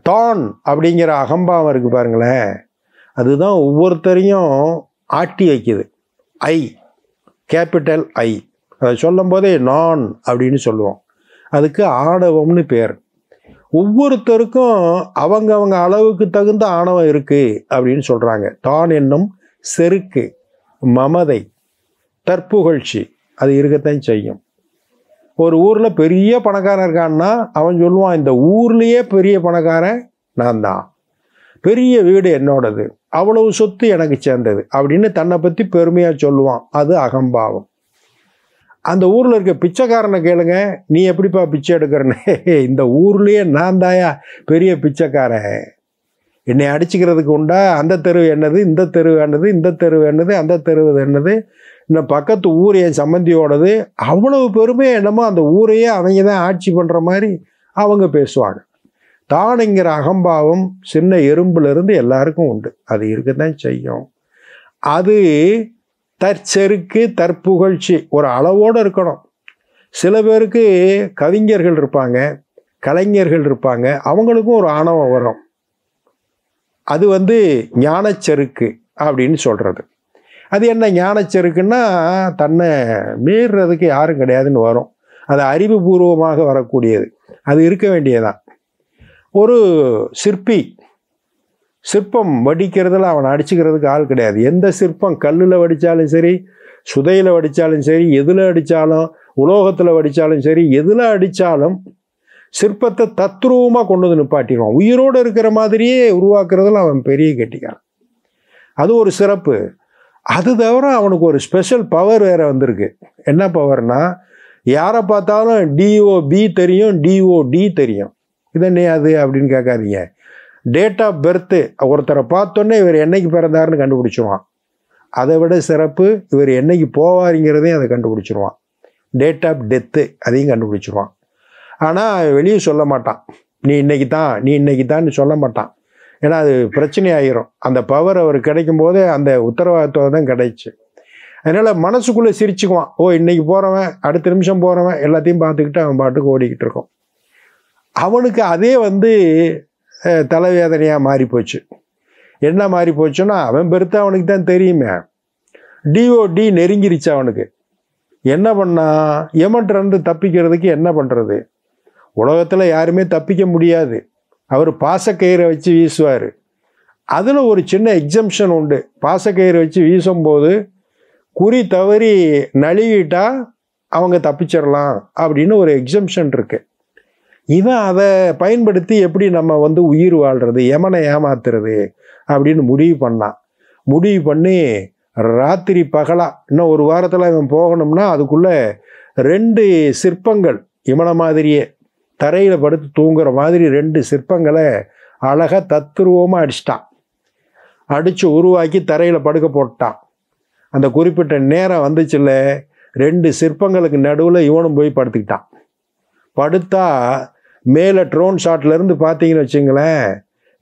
தான் அப்படிங்கிற அகம்பாவம் இருக்குது பாருங்களேன், அதுதான் ஒவ்வொருத்தரையும் ஆட்டி வைக்குது. ஐ, கேபிட்டல் ஐ, அதை சொல்லும் போதே நான் அப்படின்னு சொல்லுவோம். அதுக்கு ஆணவம்னு பேர். ஒவ்வொருத்தருக்கும் அவங்க அளவுக்கு தகுந்த ஆணவம் இருக்குது அப்படின்னு சொல்கிறாங்க. தான் என்னும் செருக்கு, மமதை, தற்புகழ்ச்சி அது இருக்கத்தான் செய்யும். ஒரு ஊரில் பெரிய பணக்காரன் இருக்கான்னா அவன் சொல்லுவான், இந்த ஊர்லேயே பெரிய பணக்காரன் நான் தான், பெரிய வீடு என்னோடது, அவ்வளவு சொத்து எனக்கு சேர்ந்தது அப்படின்னு தன்னை பற்றி பெருமையாக சொல்லுவான். அது அகம்பாவம். அந்த ஊரில் இருக்க பிச்சைக்காரனை கேளுங்க, நீ எப்படிப்பா பிச்சை எடுக்கிறன்னு, இந்த ஊர்லேயே நான் தாயா பெரிய பிச்சைக்காரன், என்னை அடிச்சுக்கிறதுக்கு உண்டா, அந்த தெரு என்னது, இந்த தெரு என்னது, இந்த தெரு என்னது, அந்த தெரு என்னது, இன்னும் பக்கத்து ஊர் என் சம்பந்தியோடது, அவ்வளவு பெருமை என்னமோ அந்த ஊரையே அவங்க தான் ஆட்சி பண்ணுற மாதிரி அவங்க பேசுவாங்க. தானுங்கிற அகம்பாவம் சின்ன எறும்புலேருந்து எல்லாருக்கும் உண்டு, அது இருக்கத்தான் செய்யும். அது தற்செருக்கு, தற்புகழ்ச்சி ஒரு அளவோடு இருக்கணும். சில பேருக்கு கவிஞர்கள் இருப்பாங்க, கலைஞர்கள் இருப்பாங்க, அவங்களுக்கும் ஒரு ஆணவம் வரும். அது ஞானச்செருக்கு அப்படின்னு சொல்கிறது. அது என்ன ஞானச்செருக்குன்னா, தன்னை மீறுறதுக்கு யாரும் கிடையாதுன்னு வரும். அது அறிவுபூர்வமாக வரக்கூடியது, அது இருக்க வேண்டியதான். ஒரு சிற்பி சிற்பம் வடிக்கிறதுல அவனை அடிச்சுக்கிறதுக்கு ஆள் கிடையாது. எந்த சிற்பம் கல்லில் வடித்தாலும் சரி, சுதையில் வடித்தாலும் சரி, எதில் அடித்தாலும், உலோகத்தில் வடித்தாலும் சரி, எதில் அடித்தாலும் சிற்பத்தை தத்ரூபமாக கொண்டு வந்து நிப்பாட்டிடுவான். உயிரோடு இருக்கிற மாதிரியே உருவாக்குறதுல அவன் பெரிய கெட்டிக்கான். அது ஒரு சிறப்பு. அது தவிர அவனுக்கு ஒரு ஸ்பெஷல் பவர் வேறு வந்திருக்கு. என்ன பவர்னா, யாரை பார்த்தாலும் டிஓபி தெரியும், டிஓடி தெரியும். இதென்ன அது அப்படின்னு கேட்காதீங்க. டேட் ஆஃப் பர்த்து, ஒருத்தரை பார்த்தோன்னே இவர் என்னைக்கு பிறந்தாருன்னு கண்டுபிடிச்சிருவான். அதை விட சிறப்பு, இவர் என்னைக்கு போவாருங்கிறதையும் அதை கண்டுபிடிச்சிருவான். டேட் ஆஃப் டெத்து அதையும் கண்டுபிடிச்சிருவான். ஆனால் வெளியே சொல்ல மாட்டான், நீ இன்னைக்கு தான், நீ இன்னைக்கு தான்னு சொல்ல மாட்டான். ஏன்னா அது பிரச்சனை ஆகிரும். அந்த பவர் அவர் கிடைக்கும் போதே அந்த உத்தரவாதத்தோடு தான் கிடைச்சு. அதனால் மனசுக்குள்ளே சிரிச்சுக்குவான், ஓ இன்னைக்கு போகிறவன் அடுத்த நிமிஷம் போகிறவன் எல்லாத்தையும் பார்த்துக்கிட்டு அவன் பாட்டுக்கு ஓடிக்கிட்டு இருக்கான். அவனுக்கு அதே தலைவேதனையாக மாறிப்போச்சு. என்ன மாறி போச்சுன்னா, அவன் பெருத்த அவனுக்கு தான் தெரியுமே. டிஓடி நெருங்கிருச்சு அவனுக்கு. என்ன பண்ணா, எமன்ட்டு தப்பிக்கிறதுக்கு என்ன பண்ணுறது? உலகத்தில் யாருமே தப்பிக்க முடியாது. அவர் பாசக்கயிறை வச்சு வீசுவார். அதில் ஒரு சின்ன எக்ஸம்ஷன் உண்டு. பாசக்கயிறை வச்சு வீசும்போது குறி தவறி நழுவிட்டா அவங்க தப்பிச்சிடலாம் அப்படின்னு ஒரு எக்ஸம்ஷன் இருக்குது. இவன் அதை பயன்படுத்தி எப்படி நம்ம உயிர் வாழ்கிறது, யமனை ஏமாத்துறது அப்படின்னு முடிவு பண்ணான். முடிவு பண்ணி ராத்திரி பகலாக இன்னும் ஒரு வாரத்தில் இவன் போகணும்னா அதுக்குள்ளே 2 சிற்பங்கள் இவனை மாதிரியே தரையில் படுத்து தூங்குற மாதிரி 2 சிற்பங்களை அழகாக தத்ரூபமாக அடிச்சிட்டான். அடித்து உருவாக்கி தரையில் படுக்க போட்டான். அந்த குறிப்பிட்ட நேரம் வந்துச்சுல்ல, 2 சிற்பங்களுக்கு நடுவில் இவனும் போய் படுத்துக்கிட்டான். படுத்தா மேலே ட்ரோன் ஷாட்லேருந்து பார்த்தீங்கன்னு வச்சுங்களேன்,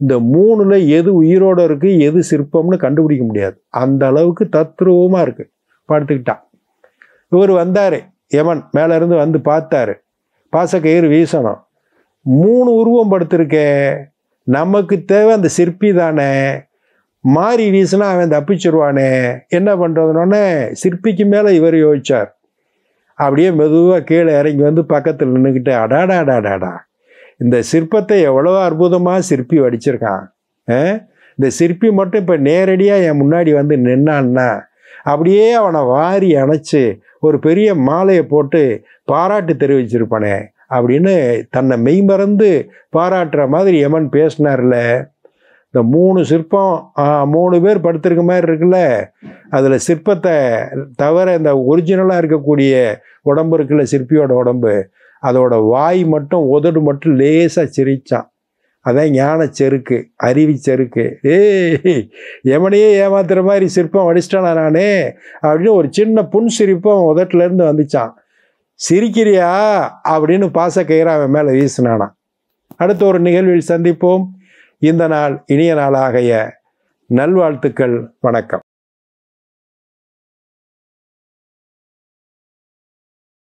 இந்த 3ல் எது உயிரோடு இருக்குது எது சிற்பம்னு கண்டுபிடிக்க முடியாது. அந்த அளவுக்கு தத்ரூபமாக இருக்குது. படுத்துக்கிட்டான். இவர் வந்தார், யமன் மேலேருந்து வந்து பார்த்தாரு. பாசக்கயிறு வீசணும். 3 உருவம் படுத்திருக்கே, நமக்கு தேவை அந்த சிற்பி தானே, மாறி வீசினா அவன் தப்பிச்சிருவானே, என்ன பண்ணுறதுனோடனே சிற்பிக்கு மேலே இவர் யோசிச்சார். அப்படியே மெதுவாக கீழே இறங்கி பக்கத்தில் நின்றுக்கிட்டு, அடாடாடாடாடா, இந்த சிற்பத்தை எவ்வளோ அற்புதமாக சிற்பி வடிச்சிருக்கான். இந்த சிற்பி மட்டும் இப்போ நேரடியாக என் முன்னாடி நின்னான்னா அப்படியே அவனை வாரி அணைச்சி ஒரு பெரிய மாலையை போட்டு பாராட்டு தெரிவிச்சிருப்பானே அப்படின்னு தன்னை மெய்மறந்து பாராட்டுற மாதிரி யமன் பேசினார்ல. இந்த 3 சிற்பம் 3 பேர் படுத்திருக்க மாதிரி இருக்குல்ல, அதில் சிற்பத்தை தவிர இந்த ஒரிஜினலாக இருக்கக்கூடிய உடம்பு இருக்குல்ல, சிற்பியோட உடம்பு, அதோட வாய் மட்டும் உதடு மட்டும் லேசாக சிரிச்சான். அதான் ஞானச்செருக்கு, அறிவிச்செருக்கு. யமனையே ஏமாத்துற மாதிரி சிற்பம் வடிச்சிட்டானா நானே அப்படின்னு ஒரு சின்ன புன் சிரிப்பம் உதட்டிலேருந்து வந்துச்சான். சிரிக்கிறியா அப்படின்னு பாசக்கயிறை அவன் மேலே வீசினானா. அடுத்த ஒரு நிகழ்வில் சந்திப்போம். இந்த நாள் இனிய நாளாக நல்வாழ்த்துக்கள். வணக்கம்.